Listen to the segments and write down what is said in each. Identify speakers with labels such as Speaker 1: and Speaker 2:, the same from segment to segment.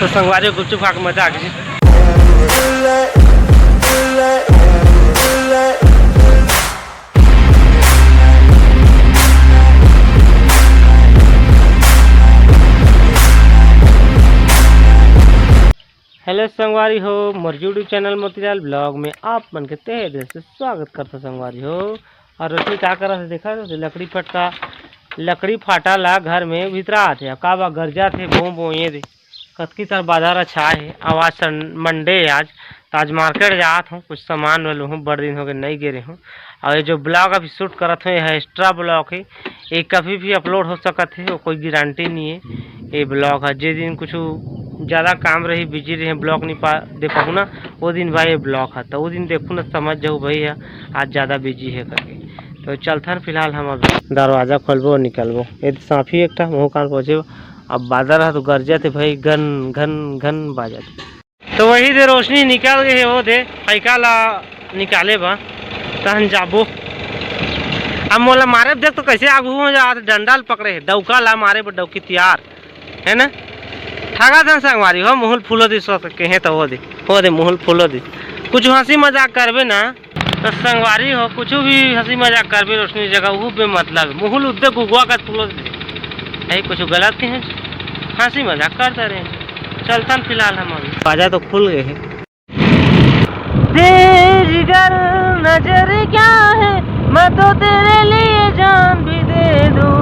Speaker 1: तो संगवारी गुपचुप खा के मजा आ गई। हेलो संगवारी हो, मोर यूट्यूब चैनल मोतीलाल ब्लॉग में आप मन के तहे दिल से स्वागत करता संगवारी हो। और रोशनी क्या कर रहा देखा तो लकड़ी फाटा ला घर में भीतरा आते का बा गरजा थे बो ये दे कतकी तर बाजार अच्छा है। आवाज मंडे आज मार्केट जात हूँ, कुछ सामान वालू हूँ, बड़े दिन हो गए नहीं गिरे हूँ। और ये जो ब्लॉग अभी शूट करत हूँ यह एक्स्ट्रा ब्लॉग है, ये कभी भी अपलोड हो सकत है, कोई गारंटी नहीं है। ये ब्लॉग है जिस दिन कुछ ज़्यादा काम रही बिजी रही ब्लॉग नहीं दे पाऊँ ना, वो दिन भाई ये ब्लॉग है तो वो दिन देखूँ ना समझ जाऊँ भैया आज ज़्यादा बिजी है करके। तो चलता फिलहाल हम अभी दरवाज़ा खोलबो निकलबो, ये साफी एक मुँह कान पहुँचे। अब बादल है तो गरजा थे भाई, घन घन घन बाजा थे। तो वही दे रोशनी निकल गए वो दे पैका ला निकाले बा तहन जाबो। अब मोला मारे देख तो कैसे आगू हो जा डंडाल पकड़े डौका ला मारे पर डौकी तैयार है ना। ठगा था संगवारी हो, मुहुल फूलो दी सो के हैं तो हो दे मुहुल फूलो दी। कुछ हंसी मजाक करबे ना तो संगवारी हो, कुछ भी हंसी मजाक करबे रोशनी जगह वो बेमतलब मुहुल उद्दे गुगुआ का फूलो दे है, कुछ गलत है हंसी मजाक करते रहे। चलता फिलहाल हम अभी बाजा तो खुल गए हैं। तेरी गल नजर क्या है, मैं तो तेरे लिए जान भी दे दूं,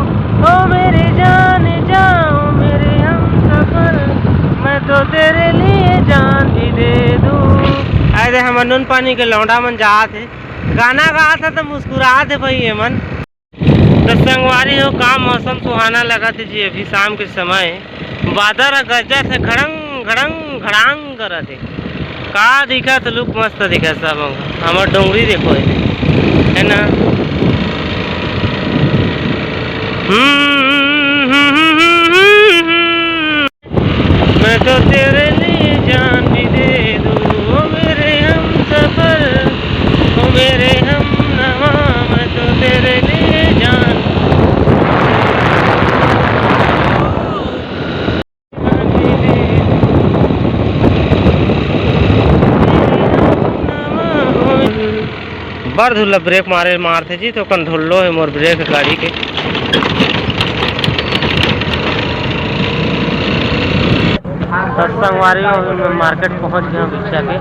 Speaker 1: ओ मेरी जान जाओ मेरे हम सफर, मैं तो तेरे लिए जान भी दे दूं। आए हम नून पानी के लौंडा मन जा थे, गाना गा था तो मुस्कुरा थे भाई ये मन। तो संगवारी हो का मौसम सुहाना लगा थे जी, अभी शाम के समय बादल गरजा थे घड़ंग घड़ंग घड़ांग करा थे का दिखा तो लुक मस्त दिखा सब। हमार डोंगरी देखो है ना। मैं तो तेरे लिए जान भी दे दूं, ओ मेरे हम सफर, ओ मेरे हम नवा, मैं तो तेरे लिए जान बड़ धुल्ला ब्रेक मारते जी तो कन धुल्लो है मोर ब्रेक गाड़ी के। संगवारी मार्केट पहुंच गए रिक्शा के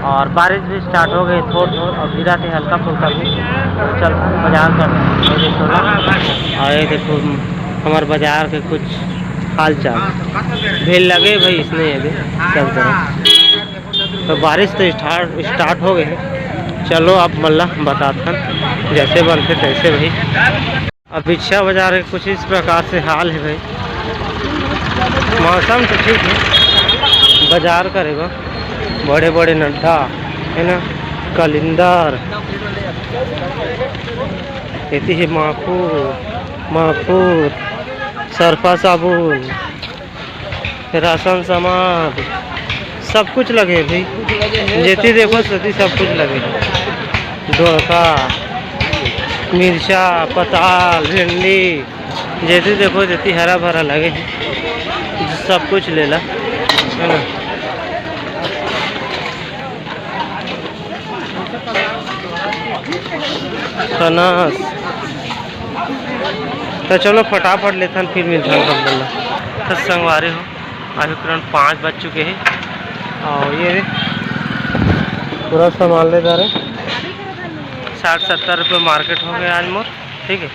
Speaker 1: और बारिश भी स्टार्ट हो गई थोड़ और गिरा थे हल्का फुल्का भी। चल बाजार कर और ये देखो हमारे बाजार के कुछ हाल चाल भीड़ लगे भाई इसने ये सब तरह। तो बारिश तो स्टार्ट हो गए। चलो आप मल्ला बताता जैसे बनते तैसे भाई। अब रिक्शा बाजार के कुछ इस प्रकार से हाल है भाई। मौसम तो ठीक है, बाजार करेगा बड़े बड़े नड्डा है ना, कलिंदर कहती है, माखूर सरफा साबुन राशन सामान सब कुछ लगे भाई, जेती देखो सती सब कुछ लगे। डोका मिर्चा पताल भिंडी जेती देखो जेती हरा भरा लगे सब कुछ ले ला है ना। सनास तो चलो फटाफट लेता फिर मिलता है। तो संगवारी हो अभी तुरंत 5 बज चुके हैं और ये पूरा सामान ले जा रहे 60-70 रुपये मार्केट हो गया आज मोर। ठीक है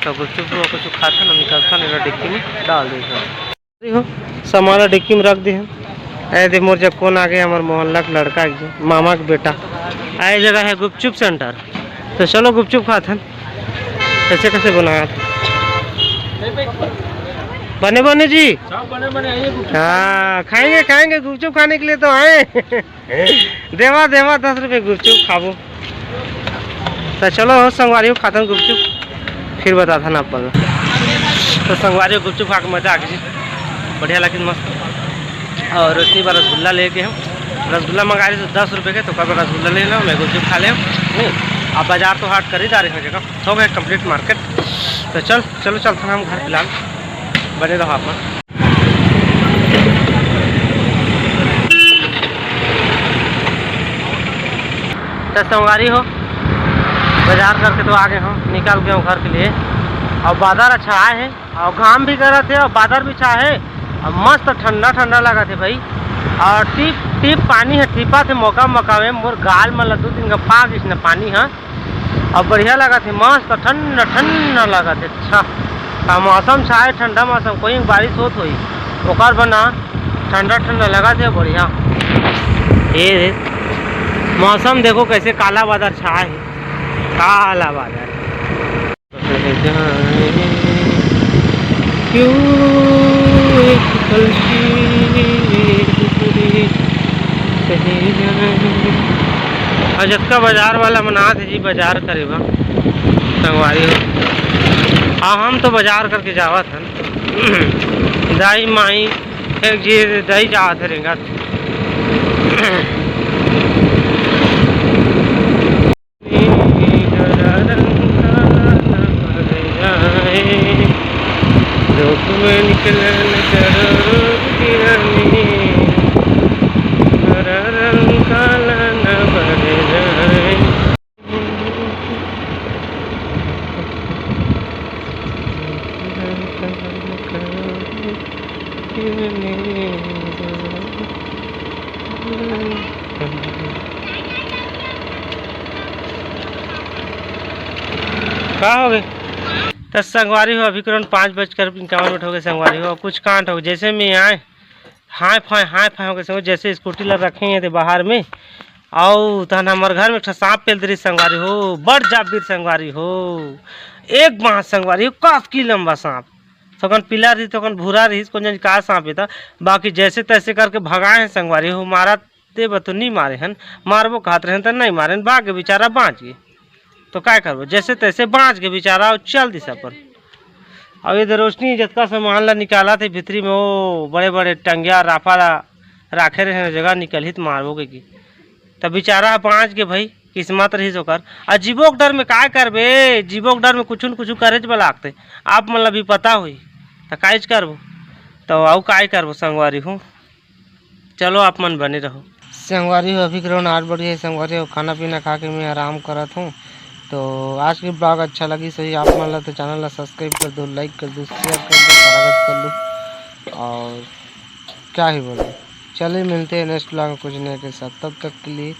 Speaker 1: तो गुपचुप कुछ खाता ना निकलता नहीं डिक्की में डाल दे हो, सामान डिक्की में रख दी हम। ऐसे मोर जब कौन आ गया हमारे मोहल्ला का लड़का मामा का बेटा। ऐसी जगह है गुपचुप सेंटर, तो चलो गुपचुप खाते हैं। कैसे कैसे बनाया बने बने जी, हाँ खाएंगे गुपचुप खाने के लिए तो आए। देवा 10 रुपये गुपचुप खाबो। तो चलो संगवारी खाता हूँ गुपचुप फिर बताता ना अपन। तो संगवारी गुपचुप खा के मजा आ गई, बढ़िया लगी मस्त। और रोशनी बार रसगुल्ला लेके हम रसगुल्ला मंगा रही तो 10 रुपये के, तो कभी रसगुल्ला ले लो मैं गुपचुप खा ले नहीं। आप बाजार तो हाट कर ही जा रहे हैं जगह हो गए कंप्लीट मार्केट। तो चलो चलते हैं हम घर फिलहाल, बने रहो आप। तो संगवारी हो बाजार करके तो आगे हम निकल गए घर के लिए। और बादल अच्छा है और घाम भी करा थे और बादल भी अच्छा है और मस्त ठंडा ठंडा लगा थे भाई। और टिप टिप पानी है टिपा थे मौका मौका में मोर गाल में 2-3 का पाग इसने पानी है और बढ़िया लगा थे मस्त ठंडा ठंडा लगा थे। अच्छा और मौसम अच्छा है ठंडा मौसम कोई बारिश होत हुई ओकर बना ठंडा ठंडा लगा थे बढ़िया। ये मौसम देखो कैसे काला बादल छाए है काला बादल। क्यों एक पल और जत्का बाजार वाला मना थे जी बाजार करेगा संगवारी हो। हाँ हम तो बाजार करके जावा था दाई माई एक जी दाई जा थे रेगा धूप में निकले रंग काला न भर जाए। क्या हो गए तो संगवारी हो अभी करीब 5:51 हो गए संगवारी हो। कुछ कांट हो जैसे में आए हाय फाय हो गए जैसे स्कूटी ला रखे हैं थे बाहर में और तहन हमारे घर में सांप पेल दे संगवारी हो बड़ जाबीर संगवारी हो एक बाँस संगवारी हो काफी लंबा सांप थोकन पीला रही थोकन भूरा रही कौन का सांप था बाकी जैसे तैसे करके भगाए हैं संगवारी हो। मारा ते तो नहीं मारे हैं मारबो कहत रहे तो नहीं मारे भाग के बेचारा बाँच गए तो क्या करबो जैसे तैसे बाँच के बेचारा और चल दिशा पर। और इधर रोशनी जितना सामान ला निकाला थे भीतरी में वो बड़े बड़े टंगिया राफा राखे रहे जगह निकल ही तो मारबोगे की तब बेचारा बाँच के भाई किस्मत रही सोकर। और जीवो के डर में क्या करबे जीवो के डर में कुछ न कुछ करे लागते आप मतलब भी पता हुई तो काज करबो तो आउ क्या करबो संगवारी हूँ। चलो आप मन बने रहो संगवारी हो अभी करो 8 बजे संगवारी हो खाना पीना खा के मैं आराम करत हूँ। तो आज की ब्लॉग अच्छा लगी सही आप मान ला तो चैनल ला सब्सक्राइब कर दो लाइक कर दो शेयर कर दो स्वागत कर लो और क्या ही बोलो। चलिए मिलते हैं नेक्स्ट ब्लॉग में कुछ नए के साथ तब तक के लिए